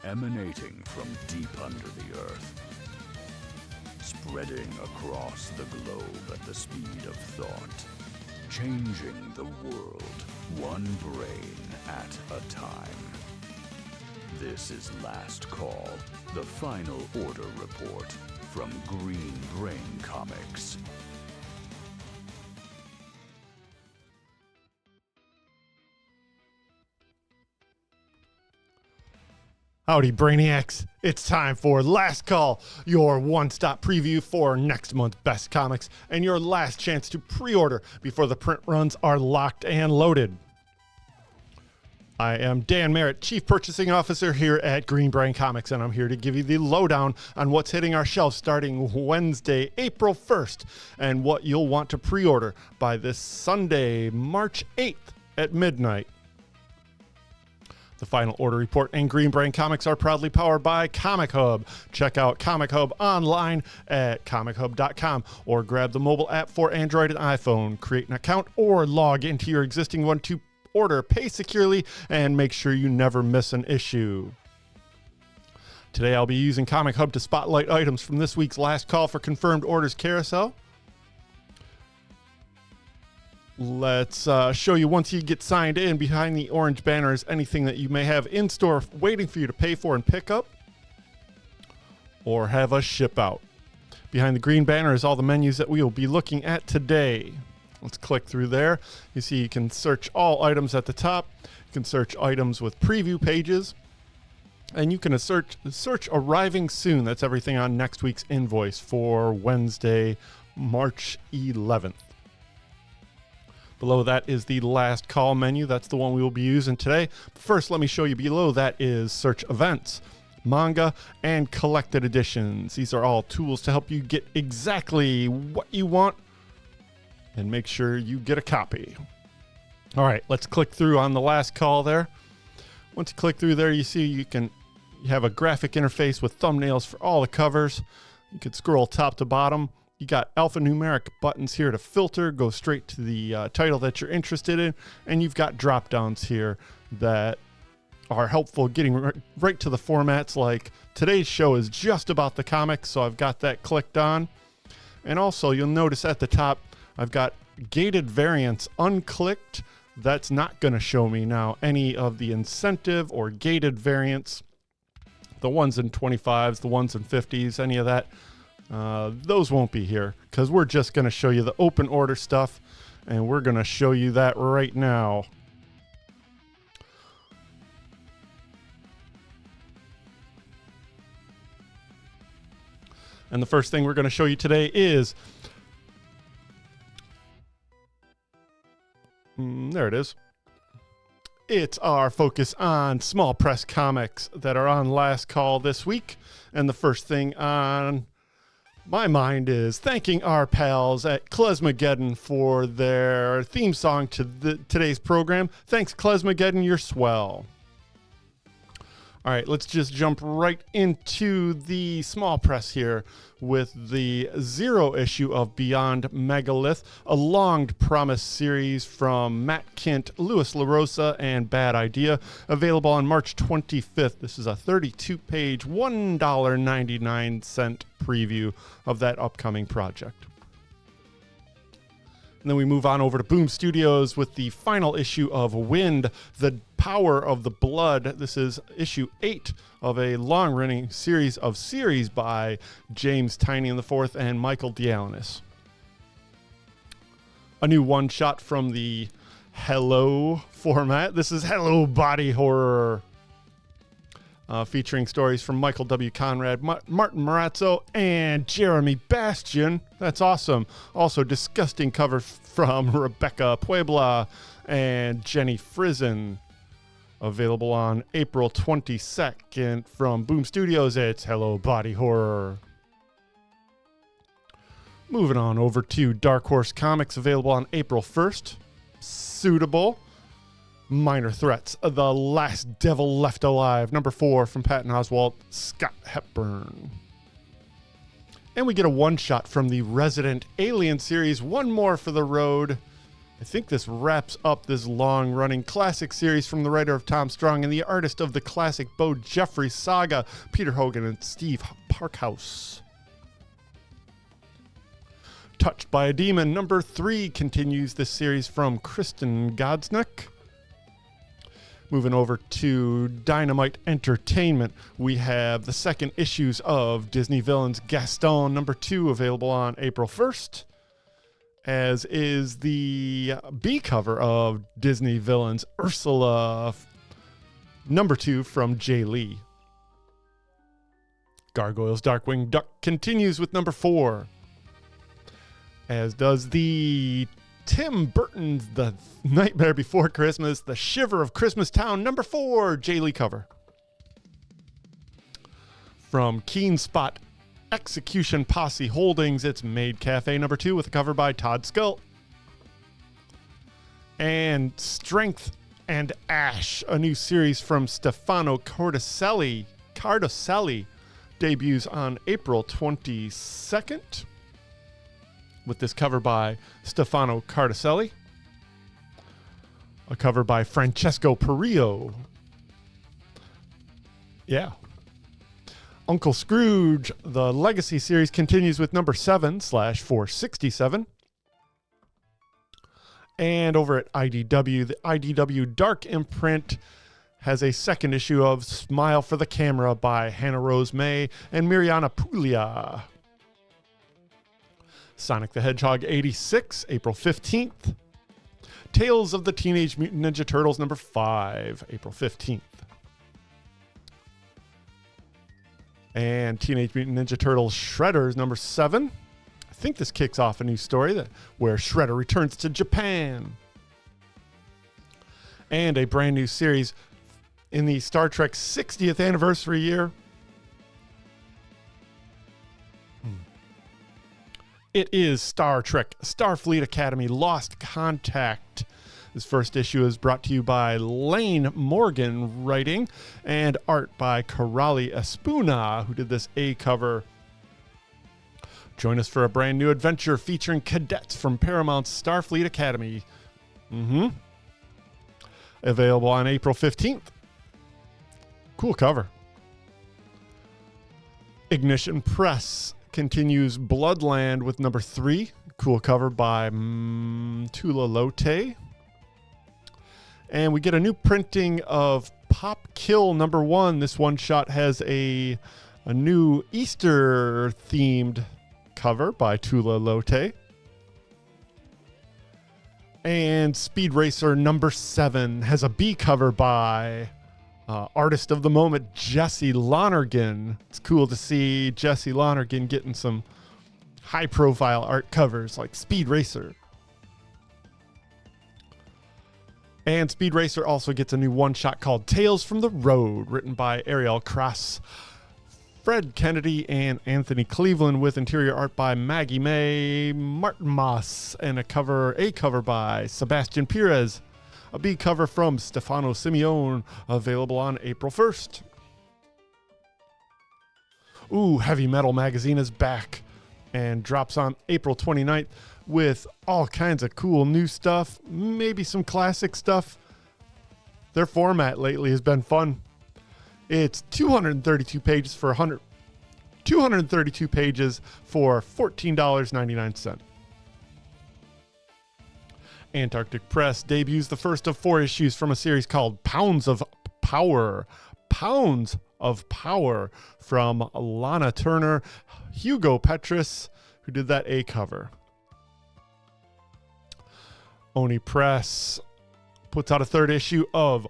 emanating from deep under the earth, spreading across the globe at the speed of thought, changing the world one brain at a time. This is Last Call, the final order report from Green Brain Comics. Howdy, Brainiacs. It's time for Last Call, your one-stop preview for next month's best comics and your last chance to pre-order before the print runs are locked and loaded. I am Dan Merritt, Chief Purchasing Officer here at Green Brain Comics, and I'm here to give you the lowdown on what's hitting our shelves starting Wednesday, April 1st, and what you'll want to pre-order by this Sunday, March 8th at midnight. The Final Order Report and Green Brain Comics are proudly powered by Comichub. Check out Comichub online at comichub.com or grab the mobile app for Android and iPhone. Create an account or log into your existing one to order, pay securely, and make sure you never miss an issue. Today I'll be using Comichub to spotlight items from this week's Last Call for Confirmed Orders Carousel. Let's show you, once you get signed in, behind the orange banners, anything that you may have in store waiting for you to pay for and pick up or have us ship out. Behind the green banner is all the menus that we will be looking at today. Let's click through there. You see you can search all items at the top. You can search items with preview pages. And you can search arriving soon. That's everything on next week's invoice for Wednesday, March 11th. Below that is the Last Call menu. That's the one we will be using today. First, let me show you below that is search events, manga, and collected editions. These are all tools to help you get exactly what you want and make sure you get a copy. All right, let's click through on the Last Call there. Once you click through there, you see you have a graphic interface with thumbnails for all the covers. You can scroll top to bottom. You got alphanumeric buttons here to filter, go straight to the title that you're interested in, and you've got drop downs here that are helpful getting right to the formats. Like today's show is just about the comics, so I've got that clicked on. And also you'll notice at the top I've got gated variants unclicked. That's not going to show me now any of the incentive or gated variants, the ones in 25s, the ones in 50s, any of that. Those won't be here because we're just going to show you the open order stuff, and we're going to show you that right now. And the first thing we're going to show you today is there it is. It's our focus on small press comics that are on Last Call this week. And the first thing on my mind is thanking our pals at Klezmageddon for their theme song to today's program. Thanks, Klezmageddon, you're swell. All right, let's just jump right into the small press here with the 0 issue of Beyond Megalith, a long-promised series from Matt Kint, Louis LaRosa, and Bad Idea, available on March 25th. This is a 32-page, $1.99 preview of that upcoming project. And then we move on over to Boom Studios with the final issue of Wind, The Power of the Blood. This is issue 8 of a long-running series by James Tynion IV and Michael Dialynis. A new one-shot from the Hello format. This is Hello Body Horror, featuring stories from Michael W. Conrad, Martin Marazzo, and Jeremy Bastian. That's awesome. Also, disgusting cover from Rebecca Puebla and Jenny Frizen. Available on April 22nd from Boom Studios. It's Hello Body Horror. Moving on over to Dark Horse Comics, available on April 1st. Suitable. Minor Threats, The Last Devil Left Alive, number 4 from Patton Oswalt, Scott Hepburn. And we get a one-shot from the Resident Alien series, One More for the Road. I think this wraps up this long-running classic series from the writer of Tom Strong and the artist of the classic Bo Jeffrey saga, Peter Hogan and Steve Parkhouse. Touched by a Demon, number 3, continues this series from Kristen Godsnick. Moving over to Dynamite Entertainment, we have the second issues of Disney Villains Gaston, number 2, available on April 1st. As is the B cover of Disney Villains Ursula, number 2 from Jay Lee. Gargoyles Darkwing Duck continues with number 4. As does the Tim Burton's The Nightmare Before Christmas, The Shiver of Christmas Town, number 4, Jay Lee cover. From Keen Spot Execution Posse Holdings, it's Maid Cafe number 2 with a cover by Todd Skull. And Strength and Ash, a new series from Stefano Cardoselli, debuts on April 22nd. With this cover by Stefano Cardoselli. A cover by Francesco Perillo. Yeah. Uncle Scrooge, the Legacy series, continues with number 7/467. And over at IDW, the IDW Dark imprint has a second issue of Smile for the Camera by Hannah Rose May and Miriana Puglia. Sonic the Hedgehog 86, April 15th. Tales of the Teenage Mutant Ninja Turtles number 5, April 15th. And Teenage Mutant Ninja Turtles Shredder's number 7. I think this kicks off a new story where Shredder returns to Japan. And a brand new series in the Star Trek 60th anniversary year. It is Star Trek Starfleet Academy Lost Contact. This first issue is brought to you by Lane Morgan writing and art by Corrali Espuna, who did this A cover. Join us for a brand new adventure featuring cadets from Paramount's Starfleet Academy. Available on April 15th. Cool cover. Ignition Press continues Bloodland with number 3. Cool cover by Tula Lote. And we get a new printing of Pop Kill number 1. This one shot has a new Easter themed cover by Tula Lote. And Speed Racer number 7 has a B cover by artist of the moment, Jesse Lonergan. It's cool to see Jesse Lonergan getting some high profile art covers like Speed Racer. And Speed Racer also gets a new one-shot called Tales from the Road, written by Ariel Cross, Fred Kennedy, and Anthony Cleveland, with interior art by Maggie May Martinmas, and a cover by Sebastian Perez. A B cover from Stefano Simeone, available on April 1st. Ooh, Heavy Metal Magazine is back and drops on April 29th with all kinds of cool new stuff, maybe some classic stuff. Their format lately has been fun. It's 232 pages for $14.99. Antarctic Press debuts the first of 4 issues from a series called Pounds of Power. Pounds of Power from Lana Turner, Hugo Petrus, who did that A cover. Oni Press puts out a 3rd issue of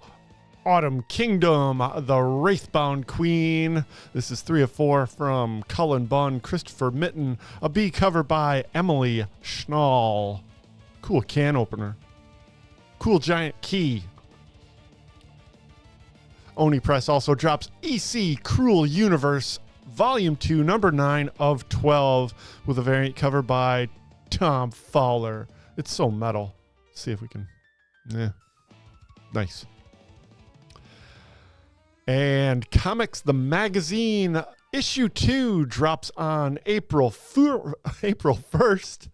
Autumn Kingdom, The Wraithbound Queen. This is 3 of 4 from Cullen Bunn, Christopher Mitten, a B cover by Emily Schnall. Cool can opener. Cool giant key. Oni Press also drops EC Cruel Universe, Volume 2, number 9 of 12, with a variant cover by Tom Fowler. It's so metal. Let's see if we can... Nice. And Comics the Magazine, issue 2 drops on April 1st.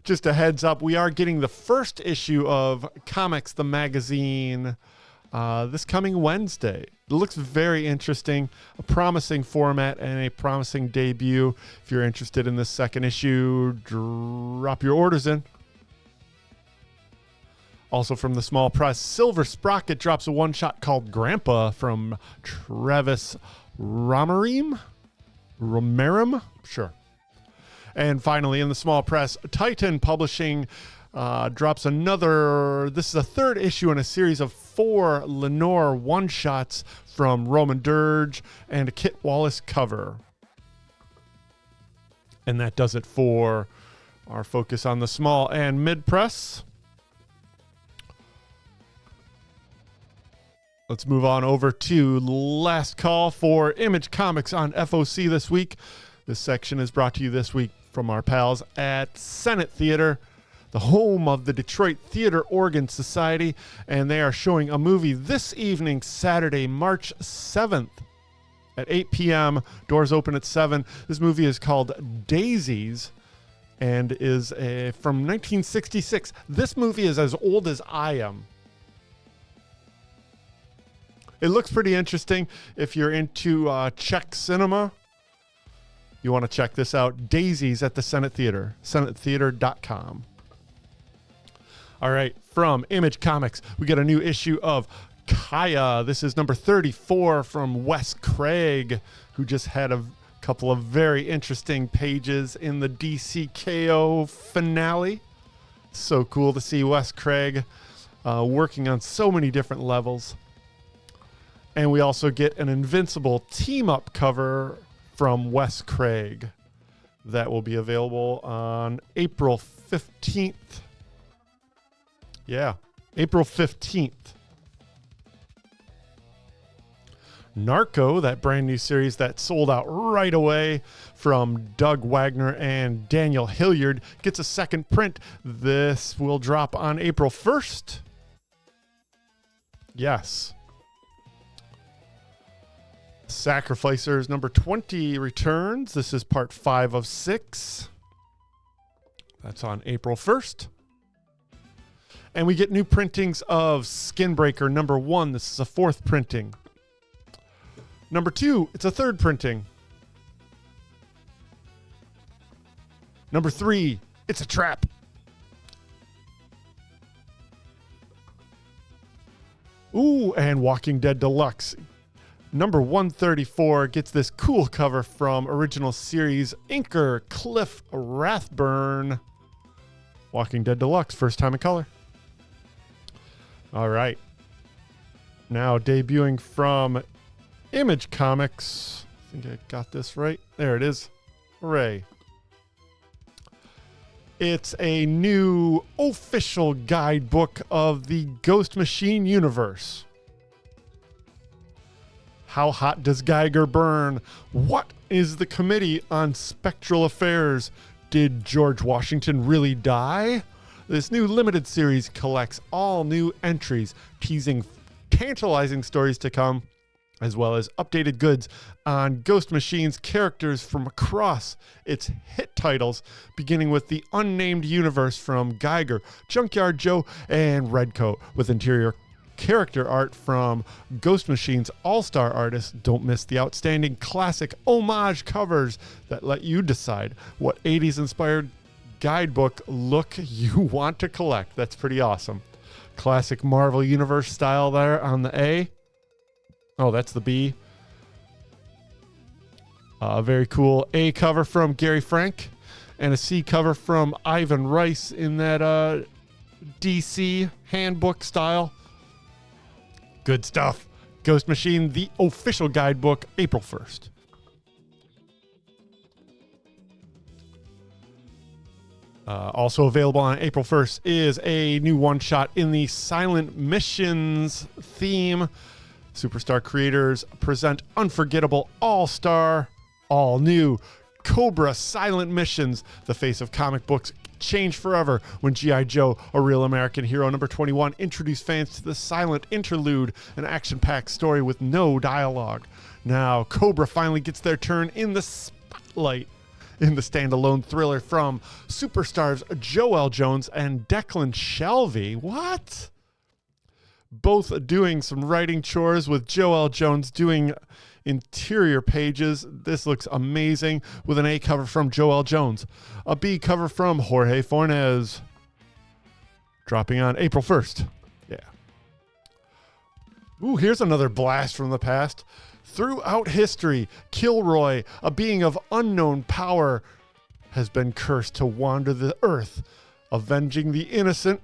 just a heads up, we are getting the first issue of Comics, the magazine, this coming Wednesday. It looks very interesting, a promising format and a promising debut. If you're interested in this second issue, drop your orders in. Also from the small press, Silver Sprocket drops a one-shot called Grandpa from Travis Romerim? Sure. And finally, in the small press, Titan Publishing drops another. This is a third issue in a series of 4 Lenore one-shots from Roman Dirge and a Kit Wallace cover. And that does it for our focus on the small and mid-press. Let's move on over to Last Call for Image Comics on FOC this week. This section is brought to you this week from our pals at Senate Theater, the home of the Detroit Theater Organ Society, and they are showing a movie this evening, Saturday, March 7th at 8 p.m. Doors open at 7. This movie is called Daisies and is from 1966. This movie is as old as I am. It looks pretty interesting. If you're into Czech cinema, you want to check this out. Daisies at the Senate Theater, senatetheater.com. All right, from Image Comics, we get a new issue of Kaya. This is number 34 from Wes Craig, who just had a couple of very interesting pages in the DCKO finale. So cool to see Wes Craig working on so many different levels. And we also get an Invincible team-up cover from Wes Craig that will be available on April 15th. Yeah, April 15th. Narco, that brand new series that sold out right away from Doug Wagner and Daniel Hilliard, gets a second print. This will drop on April 1st. Yes. Sacrificers number 20 returns. This is part 5 of 6. That's on April 1st. And we get new printings of Skinbreaker number 1. This is a 4th printing. Number 2, it's a 3rd printing. Number 3, it's a trap. Ooh, and Walking Dead Deluxe. Number 134 gets this cool cover from original series inker Cliff Rathburn. Walking Dead Deluxe, first time in color. All right. Now debuting from Image Comics. I think I got this right. There it is. Hooray. It's a new official guidebook of the Ghost Machine universe. How hot does Geiger burn? What is the Committee on Spectral Affairs? Did George Washington really die? This new limited series collects all new entries, teasing tantalizing stories to come, as well as updated goods on Ghost Machine's characters from across its hit titles, beginning with the unnamed universe from Geiger, Junkyard Joe, and Redcoat, with interior character art from Ghost Machine's all-star artists. Don't miss the outstanding classic homage covers that let you decide what 80s-inspired guidebook look you want to collect. That's pretty awesome. Classic Marvel Universe style there on the A. Oh, that's the B. Very cool A cover from Gary Frank and a C cover from Ivan Rice in that DC handbook style. Good stuff. Ghost Machine, the official guidebook, April 1st. Also available on April 1st is a new one-shot in the Silent Missions theme. Superstar creators present unforgettable all-star, all-new Cobra Silent Missions. The face of comic books changed forever when G.I. Joe, a real American hero, number 21, introduced fans to the silent interlude, an action-packed story with no dialogue. Now, Cobra finally gets their turn in the spotlight in the standalone thriller from superstars Joel Jones and Declan Shalvey. What? Both doing some writing chores, with Joel Jones doing interior pages. This looks amazing, with an A cover from Joel Jones, a B cover from Jorge Fornes. Dropping on April 1st. Yeah. Ooh, here's another blast from the past. Throughout history, Kilroy, a being of unknown power, has been cursed to wander the earth, avenging the innocent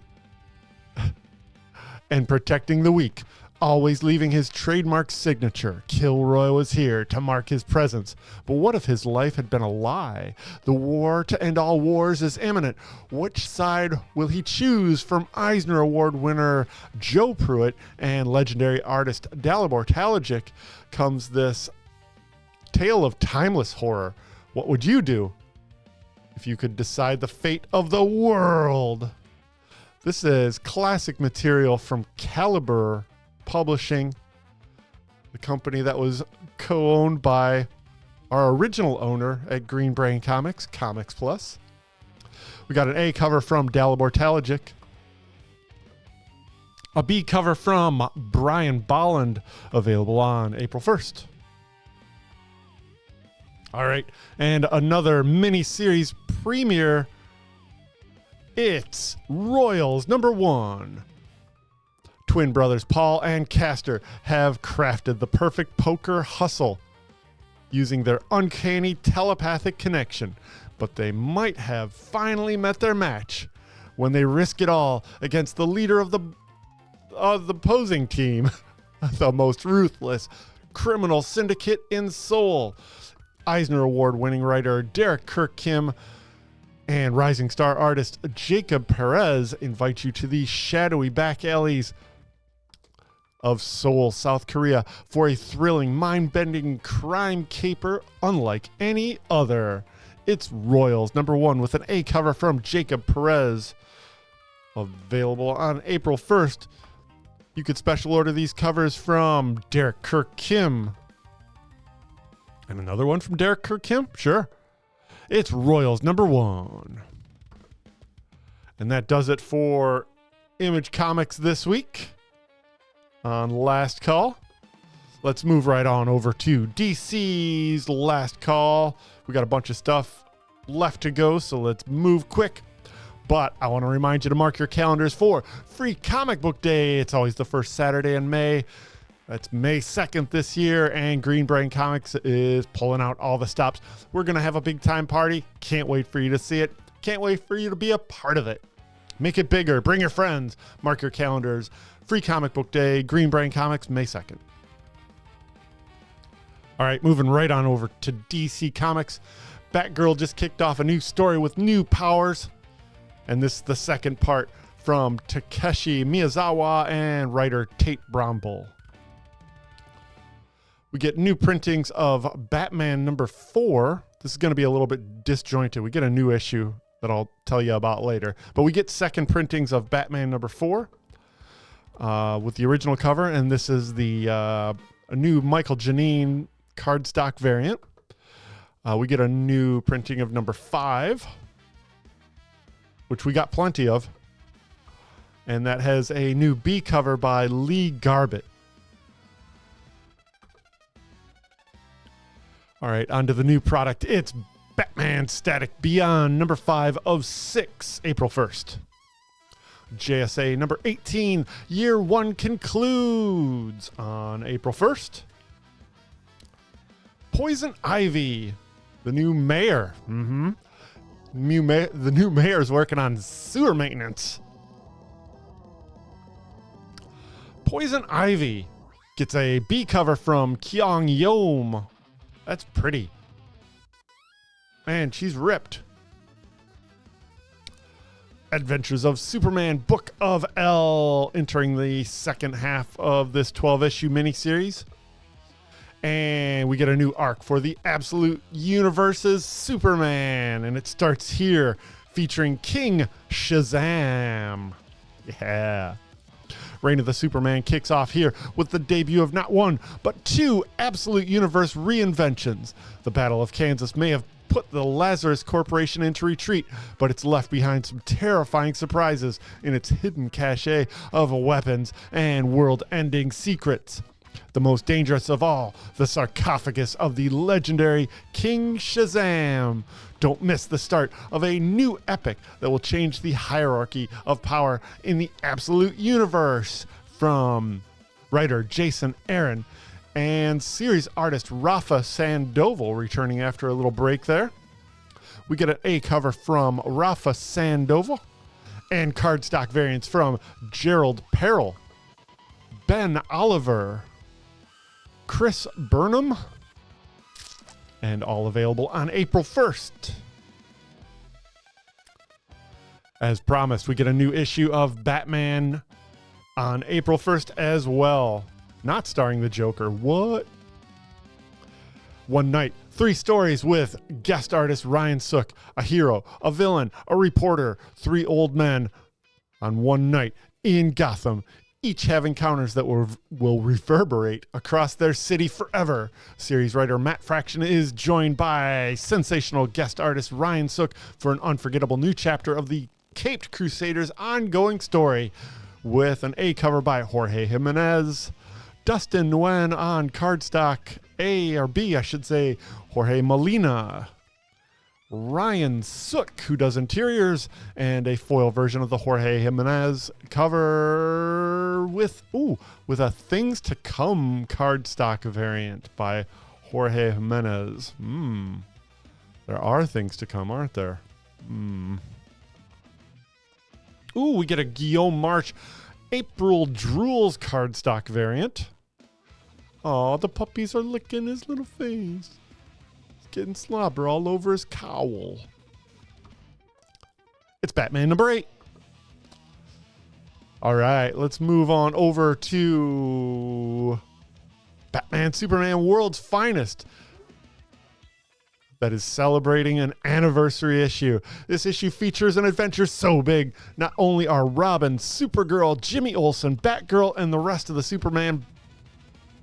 and protecting the weak, always leaving his trademark signature. Kilroy was here to mark his presence. But what if his life had been a lie? The war to end all wars is imminent. Which side will he choose? From Eisner Award winner Joe Pruitt and legendary artist Dalibor Talajic comes this tale of timeless horror. What would you do if you could decide the fate of the world? This is classic material from Caliber Publishing, the company that was co-owned by our original owner at Green Brain Comics, Comics Plus. We got an A cover from Dalibor Talajic, a B cover from Brian Bolland, available on April 1st. All right, and another mini-series premiere. It's Royals #1. Twin brothers Paul and Castor have crafted the perfect poker hustle using their uncanny telepathic connection, but they might have finally met their match when they risk it all against the leader of the opposing team, the most ruthless criminal syndicate in Seoul. Eisner Award-winning writer Derek Kirk Kim and rising star artist Jacob Perez invite you to the shadowy back alleys of Seoul, South Korea, for a thrilling, mind-bending crime caper unlike any other. It's Royals #1 with an A cover from Jacob Perez, available on April 1st. You could special order these covers from Derek Kirk Kim. And another one from Derek Kirk Kim? Sure. It's Royals #1. And that does it for Image Comics this week on Last Call. Let's move right on over to DC's Last Call. We got a bunch of stuff left to go, so let's move quick. But I want to remind you to mark your calendars for Free Comic Book Day. It's always the first Saturday in May. That's May 2nd this year, and Green Brain Comics is pulling out all the stops. We're going to have a big time party. Can't wait for you to see it. Can't wait for you to be a part of it. Make it bigger. Bring your friends. Mark your calendars. Free Comic Book Day, Green Brain Comics, May 2nd. All right, moving right on over to DC Comics. Batgirl just kicked off a new story with new powers. And this is the second part from Takeshi Miyazawa and writer Tate Brownbull. We get new printings of Batman #4. This is going to be a little bit disjointed. We get a new issue that I'll tell you about later. But we get second printings of Batman #4 with the original cover. And this is the a new Michael Janine cardstock variant. We get a new printing of #5, which we got plenty of. And that has a new B cover by Lee Garbett. All right, on to the new product. It's Batman Static Beyond #5 of 6, April 1st. JSA #18, Year 1 concludes on April 1st. Poison Ivy, the new mayor. The new mayor's working on sewer maintenance. Poison Ivy gets a B cover from Kyung Yom. That's pretty. Man, she's ripped. Adventures of Superman Book of L entering the second half of this 12-issue miniseries. And we get a new arc for the Absolute Universe's Superman. And it starts here featuring King Shazam. Yeah. Reign of the Superman kicks off here with the debut of not one, but two Absolute Universe reinventions. The Battle of Kansas may have put the Lazarus Corporation into retreat, but it's left behind some terrifying surprises in its hidden cache of weapons and world-ending secrets. The most dangerous of all, the sarcophagus of the legendary King Shazam. Don't miss the start of a new epic that will change the hierarchy of power in the absolute universe. From writer Jason Aaron and series artist Rafa Sandoval returning after a little break there. We get an A cover from Rafa Sandoval and cardstock variants from Gerald Perrell, Ben Oliver, Chris Burnham, and all available on April 1st. As promised, we get a new issue of Batman on April 1st as well. Not starring the Joker. What? One night, 3 stories with guest artist Ryan Sook, a hero, a villain, a reporter, 3 old men on one night in Gotham. Each have encounters that will reverberate across their city forever. Series writer Matt Fraction is joined by sensational guest artist Ryan Sook for an unforgettable new chapter of the Caped Crusaders ongoing story with an A cover by Jorge Jimenez. Dustin Nguyen on cardstock, A or B, I should say, Jorge Molina. Ryan Sook, who does interiors, and a foil version of the Jorge Jimenez cover with a Things to Come cardstock variant by Jorge Jimenez. There are things to come, aren't there? We get a Guillaume March April Drools cardstock variant. Oh, the puppies are licking his little face. He's getting slobber all over his cowl. It's Batman number 8. All right, let's move on over to Batman Superman World's Finest. That is celebrating an anniversary issue. This issue features an adventure so big, not only are Robin, Supergirl, Jimmy Olsen, Batgirl, and the rest of the Superman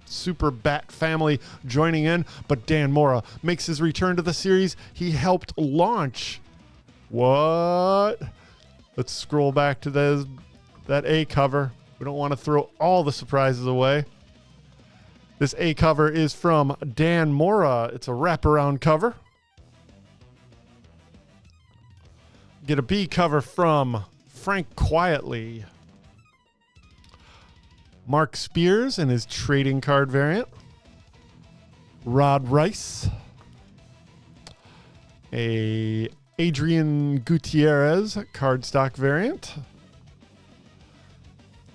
Super Bat family joining in, but Dan Mora makes his return to the series he helped launch. What? Let's scroll back to that A cover. We don't want to throw all the surprises away. This A cover is from Dan Mora. It's a wraparound cover. Get a B cover from Frank Quietly. Mark Spears and his trading card variant. Rod Rice. A Adrian Gutierrez cardstock variant.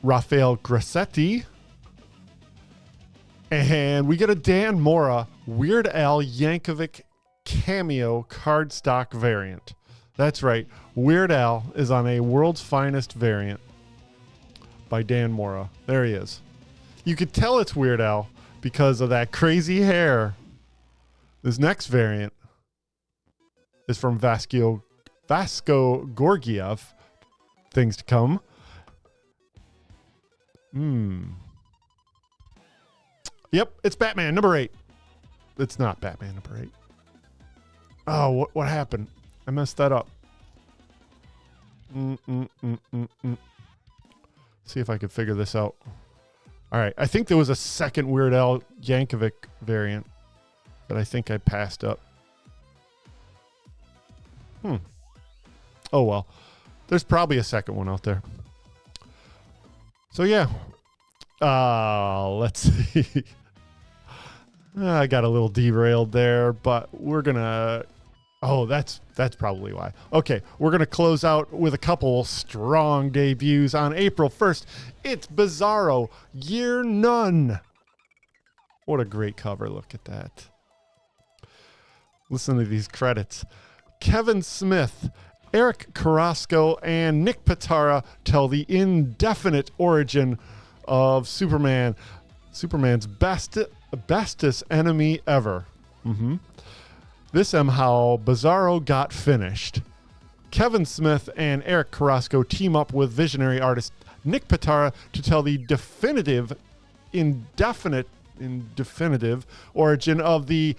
Rafael Grassetti. And we get a Dan Mora Weird Al Yankovic cameo cardstock variant. That's right. Weird Al is on a World's Finest variant by Dan Mora. There he is. You could tell it's Weird Al because of that crazy hair. This next variant is from Vasco Gorgiev. Things to come. Yep, it's Batman number 8. It's not Batman number 8. Oh, what happened? I messed that up. See if I can figure this out. All right, I think there was a second Weird Al Yankovic variant that I think I passed up. Oh well, there's probably a second one out there. So yeah, let's see. I got a little derailed there, but we're gonna. Oh, that's probably why. Okay, we're gonna close out with a couple strong debuts on April 1st. It's Bizarro Year None. What a great cover! Look at that. Listen to these credits. Kevin Smith, Eric Carrasco, and Nick Pitara tell the indefinite origin of Superman, Superman's bestest enemy ever. This how Bizarro got finished. Kevin Smith and Eric Carrasco team up with visionary artist Nick Pitara to tell the definitive origin of the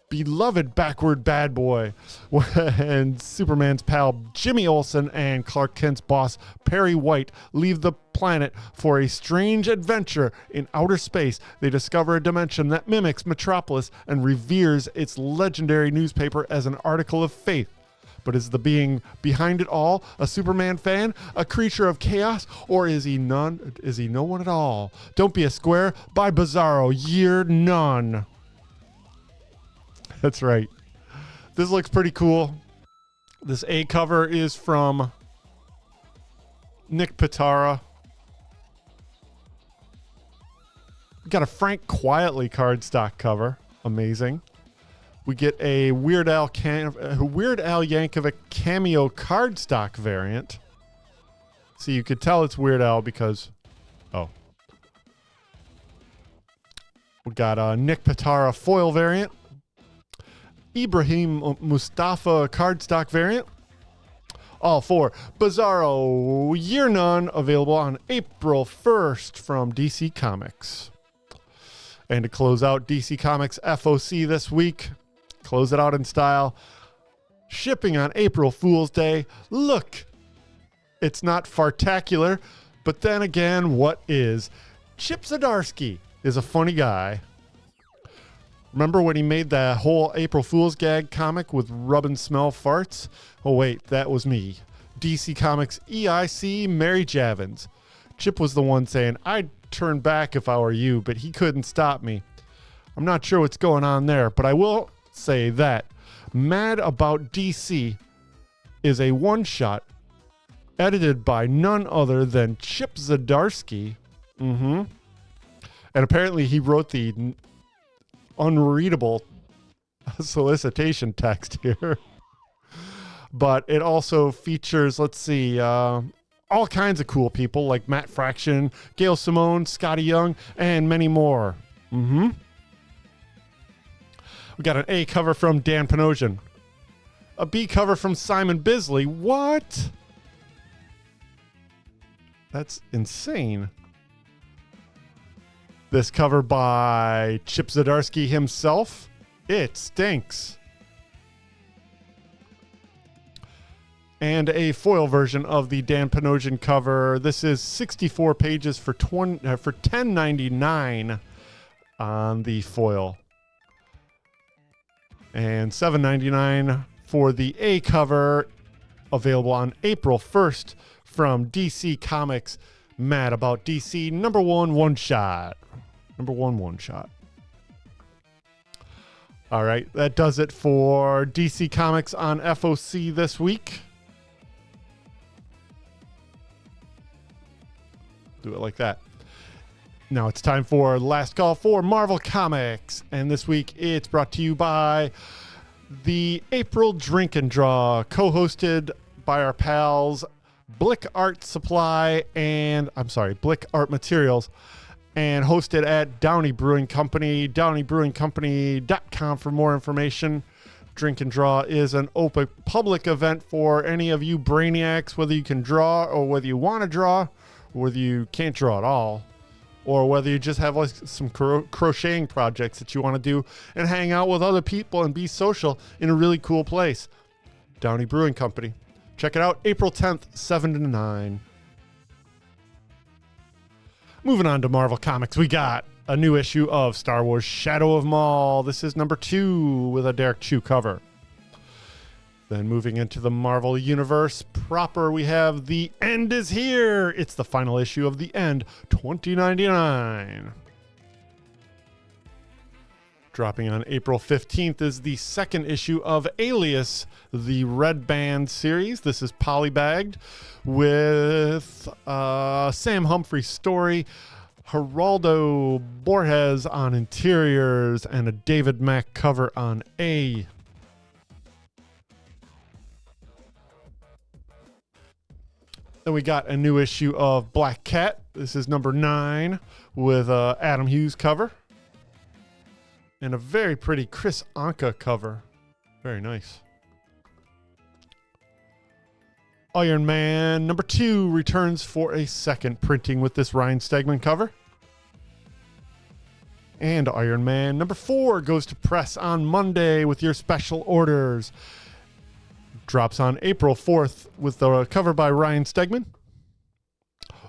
beloved backward bad boy when Superman's pal Jimmy Olsen and Clark Kent's boss Perry White leave the planet for a strange adventure in outer space. They discover a dimension that mimics Metropolis and reveres its legendary newspaper as an article of faith. But is the being behind it all a Superman fan, a creature of chaos, or is he none? Is he no one at all? Don't Be a Square by Bizarro, year none. That's right. This looks pretty cool. This A cover is from Nick Pitara. We got a Frank Quietly cardstock cover. Amazing. We get a Weird Al Yankovic cameo cardstock variant. See, you could tell it's Weird Al because... Oh. We got a Nick Pitara foil variant. Ibrahim Mustafa cardstock variant. All for Bizarro Year None, available on April 1st from DC Comics. And to close out DC Comics FOC this week, close it out in style. Shipping on April Fool's Day. Look, it's not fartacular, but then again, what is? Chip Zdarsky is a funny guy. Remember when he made that whole April Fool's gag comic with Rub and Smell Farts? Oh wait, that was me. DC Comics EIC Mary Javins. Chip was the one saying, I'd turn back if I were you, but he couldn't stop me. I'm not sure what's going on there, but I will say that Mad About DC is a one-shot edited by none other than Chip Zdarsky. And apparently he wrote the unreadable solicitation text here. But it also features, let's see, all kinds of cool people like Matt Fraction, Gail Simone, Scotty Young, and many more. We got an A cover from Dan Panosian. A B cover from Simon Bisley. What? That's insane. This cover by Chip Zdarsky himself. It stinks. And a foil version of the Dan Panosian cover. This is 64 pages for $10.99 on the foil. And $7.99 for the A cover, available on April 1st from DC Comics. Mad About DC, number one shot. Number one shot. All right, that does it for DC Comics on FOC this week. Do it like that. Now it's time for Last Call for Marvel Comics. And this week it's brought to you by the April Drink and Draw, co-hosted by our pals Blick Art Materials, and hosted at Downey Brewing Company, downeybrewingcompany.com for more information. Drink and Draw is an open public event for any of you brainiacs, whether you can draw or whether you want to draw, or whether you can't draw at all, or whether you just have like some crocheting projects that you want to do and hang out with other people and be social in a really cool place. Downey Brewing Company. Check it out, April 10th, 7 to 9. Moving on to Marvel Comics, we got a new issue of Star Wars Shadow of Maul. This is number 2 with a Derek Chu cover. Then moving into the Marvel Universe proper, we have The End is Here. It's the final issue of The End, 2099. Dropping on April 15th is the second issue of Alias, the Red Band series. This is polybagged with Sam Humphrey's story, Geraldo Borges on interiors, and a David Mack cover on A. Then we got a new issue of Black Cat. This is number 9 with Adam Hughes cover. And a very pretty Chris Anka cover. Very nice. Iron Man number 2 returns for a second printing with this Ryan Stegman cover. And Iron Man number 4 goes to press on Monday with your special orders. Drops on April 4th with the cover by Ryan Stegman.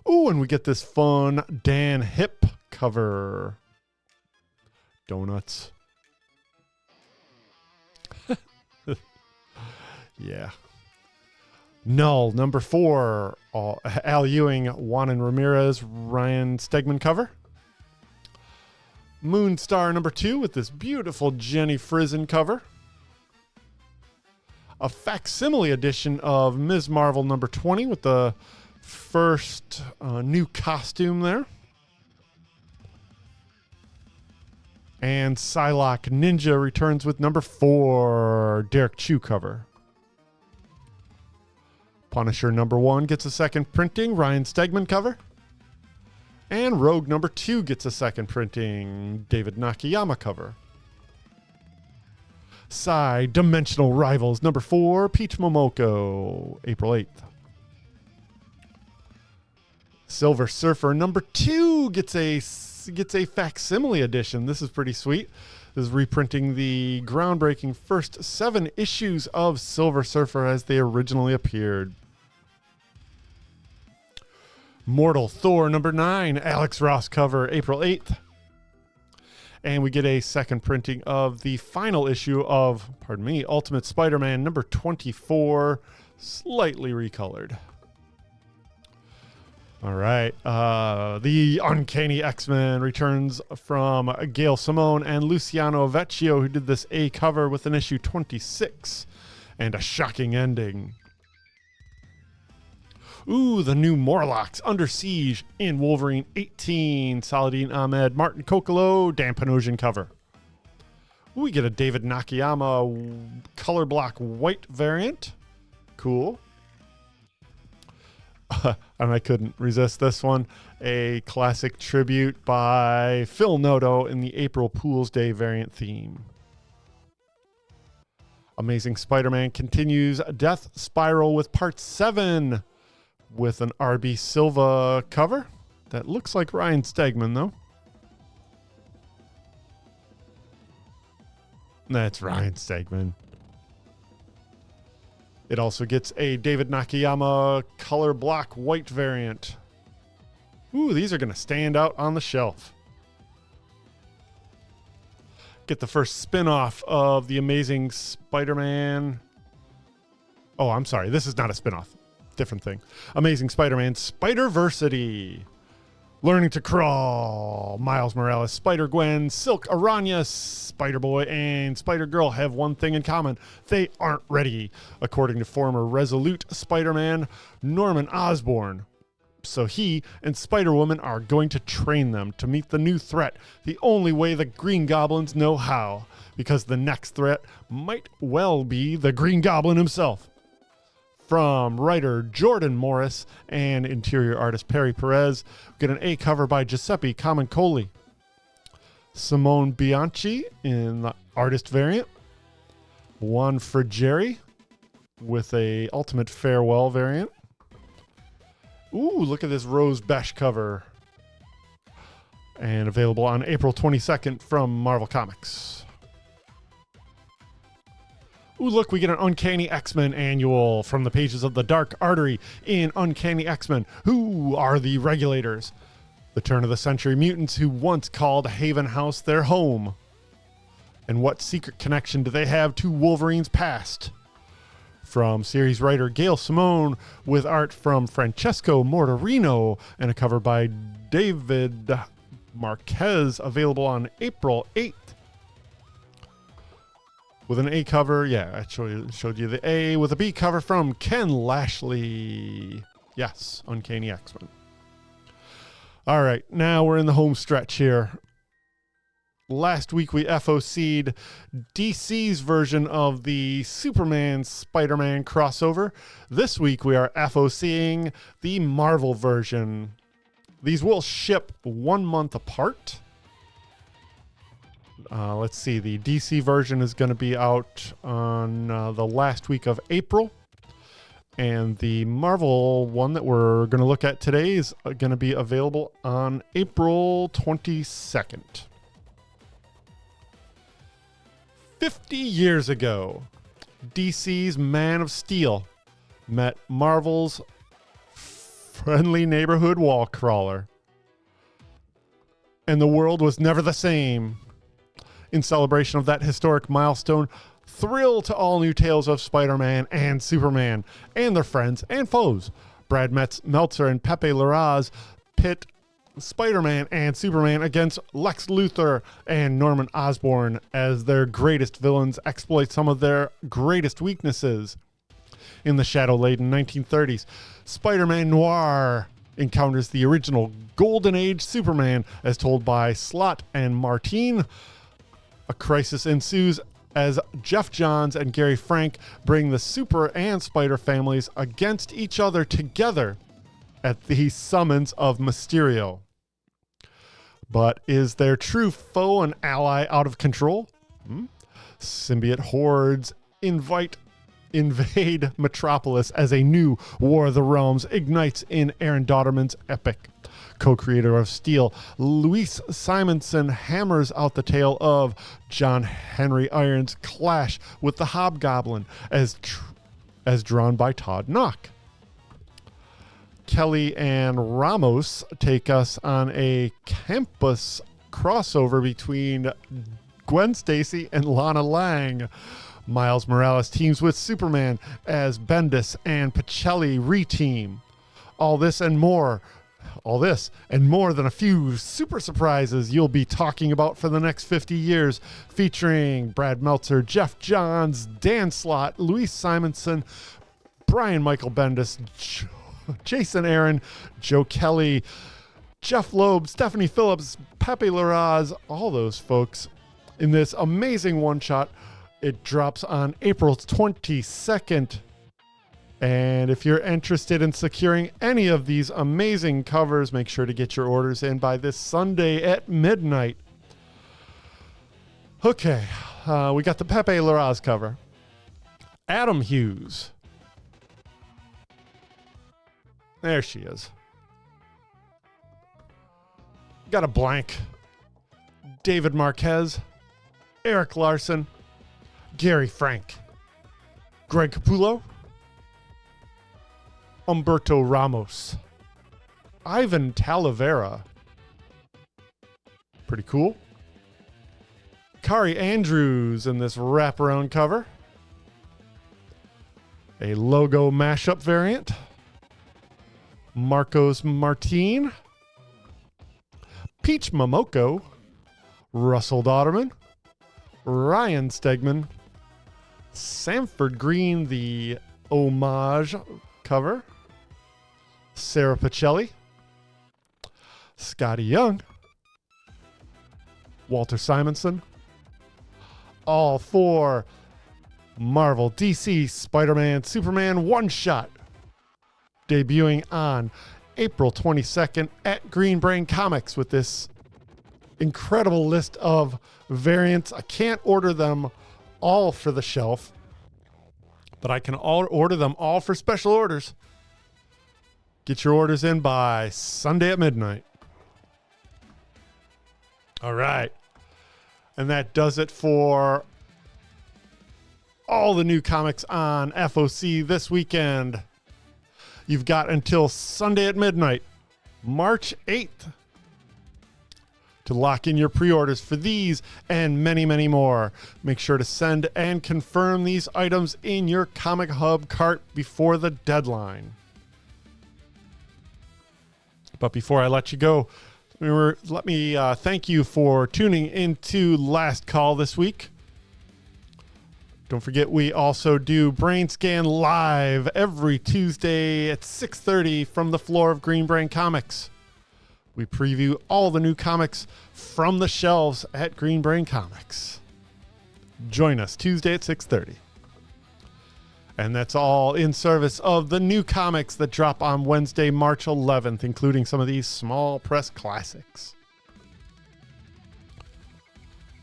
Ooh, and we get this fun Dan Hip cover. Donuts. Yeah. Null number 4. Al Ewing, Juan and Ramirez, Ryan Stegman cover. Moonstar number 2 with this beautiful Jenny Frison cover. A facsimile edition of Ms. Marvel number 20 with the first new costume there. And Psylocke Ninja returns with number 4, Derek Chu cover. Punisher number 1 gets a second printing, Ryan Stegman cover. And Rogue number 2 gets a second printing, David Nakayama cover. Psy Dimensional Rivals number 4, Peach Momoko, April 8th. Silver Surfer number 2 gets a facsimile edition. This is pretty sweet. This is reprinting the groundbreaking first 7 issues of Silver Surfer as they originally appeared. Mortal Thor number 9, Alex Ross cover, April 8th. And we get a second printing of the final issue of, Ultimate Spider-Man number 24, slightly recolored. All right. The Uncanny X-Men returns from Gail Simone and Luciano Vecchio, who did this A cover with an issue 26 and a shocking ending. Ooh, the new Morlocks Under Siege in Wolverine 18. Saladin Ahmed, Martin Kokolo, Dan Panosian cover. Ooh, we get a David Nakayama color block white variant. Cool. And I couldn't resist this one. A classic tribute by Phil Noto in the April Fool's Day variant theme. Amazing Spider-Man continues Death Spiral with part 7 with an RB Silva cover. That looks like Ryan Stegman, though. That's Ryan Stegman. It also gets a David Nakayama color block white variant. Ooh, these are going to stand out on the shelf. Get the first spin-off of the Amazing Spider-Man. Oh, I'm sorry. This is not a spin-off. Different thing. Amazing Spider-Man Spider-Versity. Learning to Crawl. Miles Morales, Spider-Gwen, Silk Aranya, Spider-Boy, and Spider-Girl have one thing in common. They aren't ready, according to former Resolute Spider-Man Norman Osborn. So he and Spider-Woman are going to train them to meet the new threat the only way the Green Goblins know how, because the next threat might well be the Green Goblin himself. From writer Jordan Morris and interior artist Perry Perez, we get an A cover by Giuseppe Camuncoli. Simone Bianchi in the artist variant. Juan Frigeri with a Ultimate Farewell variant. Ooh, look at this Rose Besh cover. And available on April 22nd from Marvel Comics. Ooh, look, we get an Uncanny X-Men annual from the pages of the Dark Artery in Uncanny X-Men. Who are the Regulators? The turn-of-the-century mutants who once called Haven House their home. And what secret connection do they have to Wolverine's past? From series writer Gail Simone with art from Francesco Mortarino and a cover by David Marquez, available on April 8th. With an A cover, yeah, I showed you the A, with a B cover from Ken Lashley. Yes, Uncanny X-Men. All right, now we're in the home stretch here. Last week we FOC'd DC's version of the Superman Spider-Man crossover. This week we are FOCing the Marvel version. These will ship 1 month apart. Let's see, the DC version is going to be out on the last week of April. And the Marvel one that we're going to look at today is going to be available on April 22nd. 50 years ago, DC's Man of Steel met Marvel's friendly neighborhood wall crawler. And the world was never the same. In celebration of that historic milestone, thrill to all new tales of Spider-Man and Superman and their friends and foes. Brad Meltzer and Pepe Larraz pit Spider-Man and Superman against Lex Luthor and Norman Osborn as their greatest villains exploit some of their greatest weaknesses. In the shadow-laden 1930s, Spider-Man Noir encounters the original Golden Age Superman as told by Slott and Martine. A crisis ensues as Jeff Johns and Gary Frank bring the Super and Spider families against each other together at the summons of Mysterio. But is their true foe an ally out of control? Symbiote hordes invade Metropolis as a new War of the Realms ignites in Aaron Dauterman's epic. Co-creator of Steel, Luis Simonson hammers out the tale of John Henry Irons' clash with the Hobgoblin as drawn by Todd Nauck. Kelly and Ramos take us on a campus crossover between Gwen Stacy and Lana Lang. Miles Morales teams with Superman as Bendis and Pacelli reteam. All this and more than a few super surprises you'll be talking about for the next 50 years, featuring Brad Meltzer, Jeff Johns, Dan Slott, Luis Simonson, Brian Michael Bendis, Jason Aaron, Joe Kelly, Jeff Loeb, Stephanie Phillips, Pepe Larraz, all those folks in this amazing one-shot. It drops on April 22nd. And if you're interested in securing any of these amazing covers, make sure to get your orders in by this Sunday at midnight. Okay, we got the Pepe Larraz cover. Adam Hughes. There she is. Got a blank. David Marquez, Eric Larson, Gary Frank, Greg Capullo, Humberto Ramos, Ivan Talavera. Pretty cool. Kari Andrews in this wraparound cover. A logo mashup variant. Marcos Martin. Peach Momoko. Russell Dauterman. Ryan Stegman. Sanford Green, the homage cover. Sarah Pacelli. Scotty Young. Walter Simonson. All for Marvel, DC, Spider-Man, Superman one-shot. Debuting on April 22nd at Green Brain Comics with this incredible list of variants. I can't order them all for the shelf, but I can order them all for special orders. Get your orders in by Sunday at midnight. All right. And that does it for all the new comics on FOC this weekend. You've got until Sunday at midnight, March 8th, to lock in your pre-orders for these and many, many more. Make sure to send and confirm these items in your Comic Hub cart before the deadline. But before I let you go, let me thank you for tuning into Last Call this week. Don't forget, we also do BRAINSCAN live every Tuesday at 6:30 from the floor of Green Brain Comics. We preview all the new comics from the shelves at Green Brain Comics. Join us Tuesday at 6:30. And that's all in service of the new comics that drop on Wednesday, March 11th, including some of these small press classics.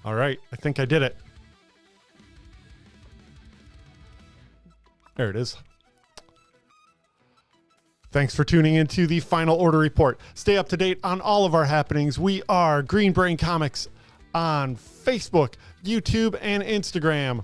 All right, I think I did it. There it is. Thanks for tuning into the Final Order Report. Stay up to date on all of our happenings. We are Green Brain Comics on Facebook, YouTube, and Instagram.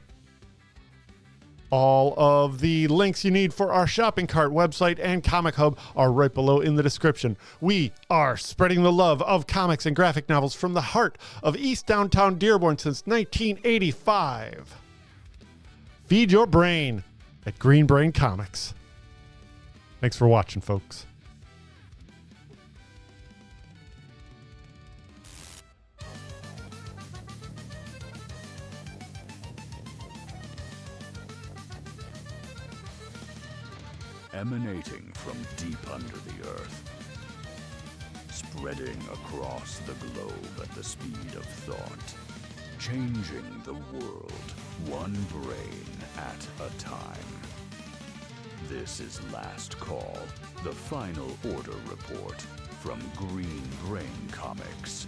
All of the links you need for our shopping cart, website, and Comichub are right below in the description. We are spreading the love of comics and graphic novels from the heart of East Downtown Dearborn since 1985. Feed your brain at Green Brain Comics. Thanks for watching, folks. Emanating from deep under the earth, spreading across the globe at the speed of thought, changing the world one brain at a time. This is Last Call, the final order report from Green Brain Comics.